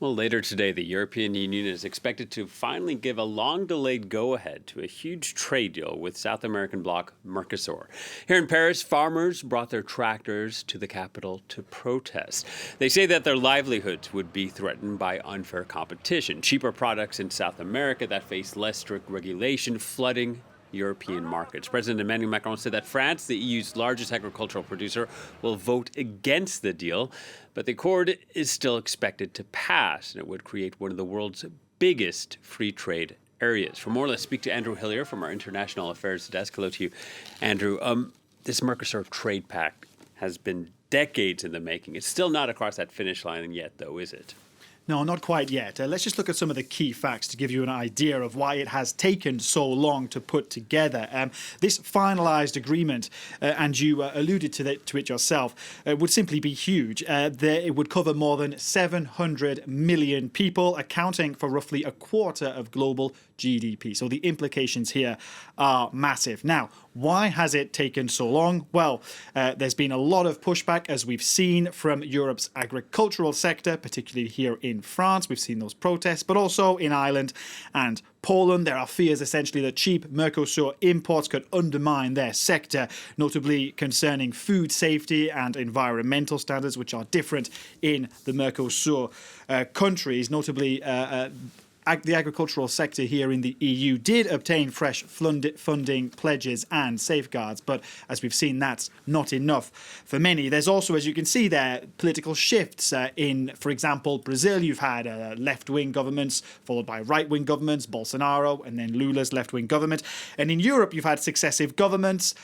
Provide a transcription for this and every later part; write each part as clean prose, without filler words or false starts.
Well, later today, the European Union is expected to finally give a long-delayed go-ahead to a huge trade deal with South American bloc Mercosur. Here in Paris, farmers brought their tractors to the capital to protest. They say that their livelihoods would be threatened by unfair competition, cheaper products in South America that face less strict regulation, flooding European markets. President Emmanuel Macron said that France, the EU's largest agricultural producer, will vote against the deal, but the accord is still expected to pass, and it would create one of the world's biggest free trade areas. For more, let's speak to Andrew Hilliar from our International Affairs Desk. Hello to you, Andrew. This Mercosur trade pact has been decades in the making. It's still not across that finish line yet, though, is it? No, not quite yet. Let's just look at some of the key facts to give you an idea of why it has taken so long to put together. This finalised agreement, and you alluded to it yourself, would simply be huge. It would cover more than 700 million people, accounting for roughly a quarter of global GDP. So the implications here are massive. Now, why has it taken so long? Well, there's been a lot of pushback, as we've seen, from Europe's agricultural sector, particularly here in France. We've seen those protests, but also in Ireland and Poland. There are fears essentially that cheap Mercosur imports could undermine their sector, notably concerning food safety and environmental standards, which are different in the Mercosur countries. Notably, the agricultural sector here in the EU did obtain fresh funding pledges and safeguards, but as we've seen, that's not enough for many. There's also, as you can see there, political shifts in, for example, Brazil. You've had left-wing governments followed by right-wing governments, Bolsonaro, and then Lula's left-wing government. And in Europe, you've had successive governments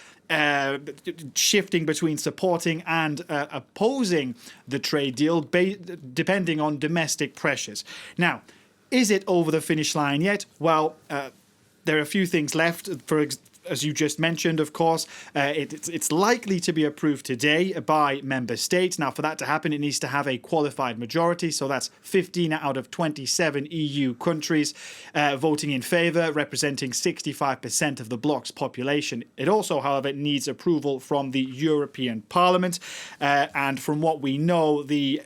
shifting between supporting and opposing the trade deal, depending on domestic pressures. Now, is it over the finish line yet? Well, there are a few things left. As you just mentioned, of course, it's likely to be approved today by member states. Now, for that to happen, it needs to have a qualified majority. So that's 15 out of 27 EU countries voting in favour, representing 65% of the bloc's population. It also, however, needs approval from the European Parliament. And from what we know, the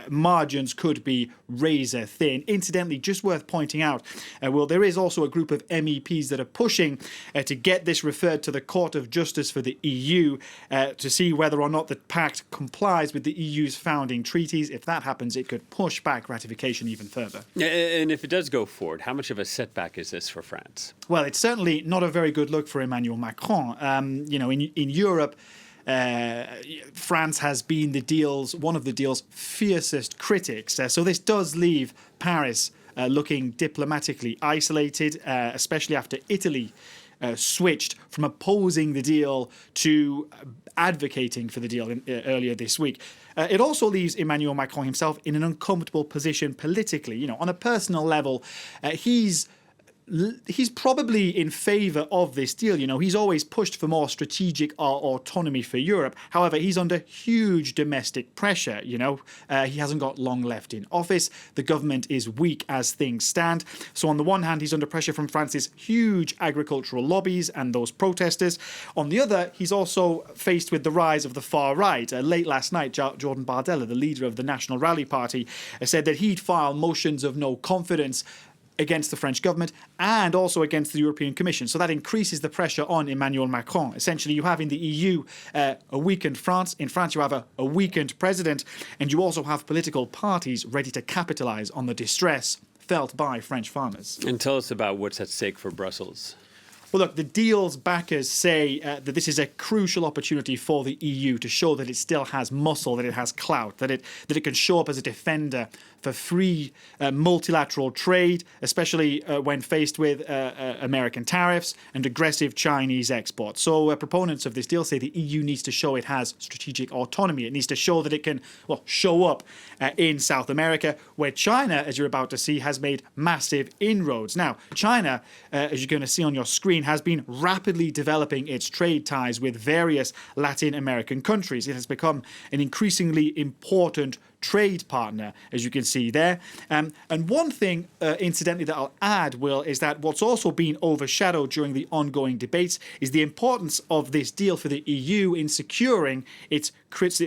margins could be razor thin. Incidentally, just worth pointing out, there is also a group of MEPs that are pushing to get this referred to the Court of Justice for the EU to see whether or not the pact complies with the EU's founding treaties. If that happens, it could push back ratification even further. And if it does go forward, how much of a setback is this for France? Well, it's certainly not a very good look for Emmanuel Macron. In Europe, France has been one of the deal's fiercest critics. So this does leave Paris looking diplomatically isolated, especially after Italy switched from opposing the deal to advocating for the deal earlier this week. It also leaves Emmanuel Macron himself in an uncomfortable position politically. On a personal level, he's probably in favour of this deal. He's always pushed for more strategic autonomy for Europe. However, he's under huge domestic pressure. He hasn't got long left in office. The government is weak as things stand. So on the one hand, he's under pressure from France's huge agricultural lobbies and those protesters. On the other, he's also faced with the rise of the far right. Late last night, Jordan Bardella, the leader of the National Rally Party, said that he'd file motions of no confidence against the French government and also against the European Commission. So that increases the pressure on Emmanuel Macron. Essentially, you have in the EU a weakened France. In France, you have a weakened president, and you also have political parties ready to capitalise on the distress felt by French farmers. And tell us about what's at stake for Brussels. Well, look, the deal's backers say that this is a crucial opportunity for the EU to show that it still has muscle, that it has clout, that it can show up as a defender for free multilateral trade, especially when faced with American tariffs and aggressive Chinese exports. So proponents of this deal say the EU needs to show it has strategic autonomy. It needs to show that it can show up in South America, where China, as you're about to see, has made massive inroads. Now, China, as you're going to see on your screen, has been rapidly developing its trade ties with various Latin American countries. It has become an increasingly important trade partner, as you can see there. And one thing, incidentally, that I'll add, Will, is that what's also been overshadowed during the ongoing debates is the importance of this deal for the EU in securing its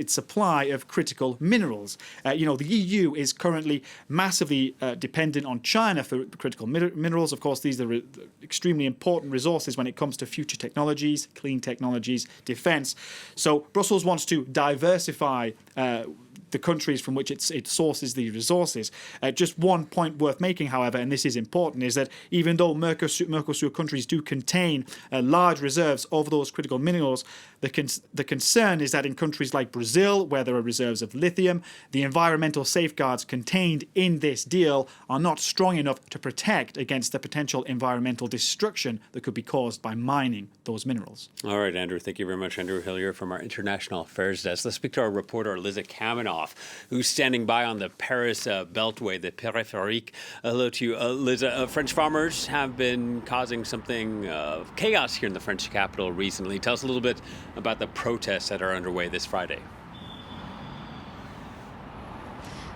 supply of critical minerals. The EU is currently massively dependent on China for critical minerals. Of course, these are extremely important resources when it comes to future technologies, clean technologies, defence. So Brussels wants to diversify the countries from which it sources the resources. Just one point worth making, however, and this is important, is that even though Mercosur countries do contain large reserves of those critical minerals, the concern is that in countries like Brazil, where there are reserves of lithium, the environmental safeguards contained in this deal are not strong enough to protect against the potential environmental destruction that could be caused by mining those minerals. All right, Andrew, thank you very much. Andrew Hilliar from our International Affairs Desk. Let's speak to our reporter, Liza Kaminov, who's standing by on the Paris Beltway, the Périphérique. Hello to you, Liza. French farmers have been causing something of chaos here in the French capital recently. Tell us a little bit about the protests that are underway this Friday.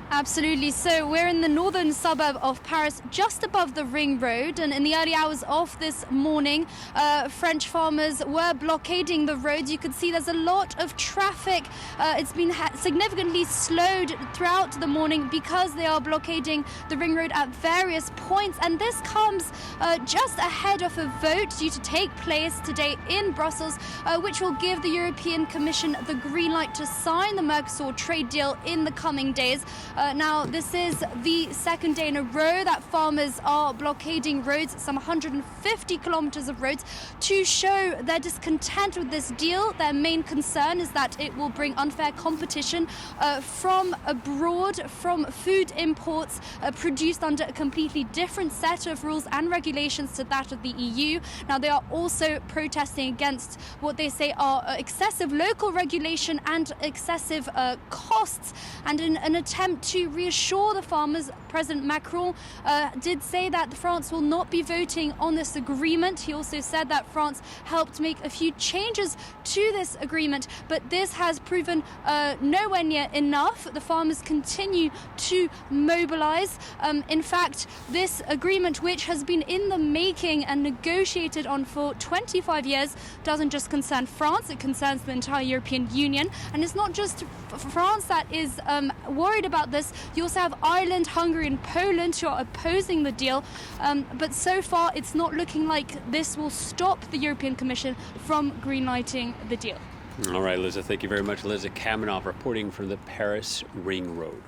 Absolutely. So we're in the northern suburb of Paris, just above the Ring Road. And in the early hours of this morning, French farmers were blockading the roads. You can see there's a lot of traffic. It's been significantly slowed throughout the morning because they are blockading the Ring Road at various points. And this comes just ahead of a vote due to take place today in Brussels, which will give the European Commission the green light to sign the Mercosur trade deal in the coming days. Now, this is the second day in a row that farmers are blockading roads, some 150 kilometers of roads, to show their discontent with this deal. Their main concern is that it will bring unfair competition from abroad, from food imports produced under a completely different set of rules and regulations to that of the EU. Now, they are also protesting against what they say are excessive local regulation and excessive costs. And in an attempt to reassure the farmers, President Macron did say that France will not be voting on this agreement. He also said that France helped make a few changes to this agreement, but this has proven nowhere near enough. The farmers continue to mobilize. In fact, this agreement, which has been in the making and negotiated on for 25 years, doesn't just concern France, it concerns the entire European Union. And it's not just France that is worried about this. You also have Ireland, Hungary and Poland who are opposing the deal. But so far, it's not looking like this will stop the European Commission from greenlighting the deal. All right, Liza, thank you very much. Liza Kaminov reporting from the Paris Ring Road.